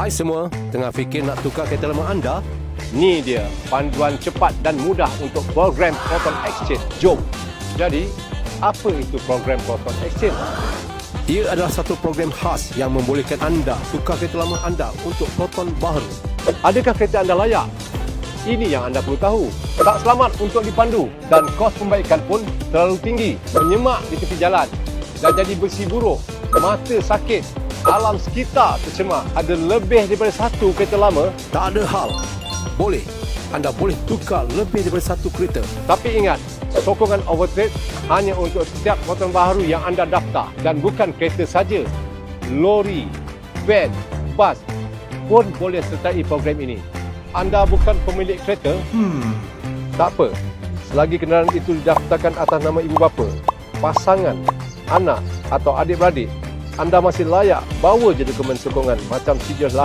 Hai semua, tengah fikir nak tukar kereta lama anda? Ni dia panduan cepat dan mudah untuk program Proton Exchange. Jom. Jadi, apa itu program Proton Exchange? Ia adalah satu program khas yang membolehkan anda tukar kereta lama anda untuk Proton baru. Adakah kereta anda layak? Ini yang anda perlu tahu. Tak selamat untuk dipandu dan kos pembaikan pun terlalu tinggi. Menyemak di tepi jalan dan jadi bersih buruk, mata sakit, alam sekitar tercemar. Ada lebih daripada satu kereta lama. Tak ada hal. Boleh. Anda boleh tukar lebih daripada satu kereta. Tapi ingat, sokongan overtrade hanya untuk setiap Proton baru yang anda daftar dan bukan kereta saja. Lori, van, bas pun boleh sertai program ini. Anda bukan pemilik kereta? Tak apa. Selagi kenderaan itu didaftarkan atas nama ibu bapa, pasangan, anak atau adik-beradik, anda masih layak bawa je dokumen sokongan macam sijil lahir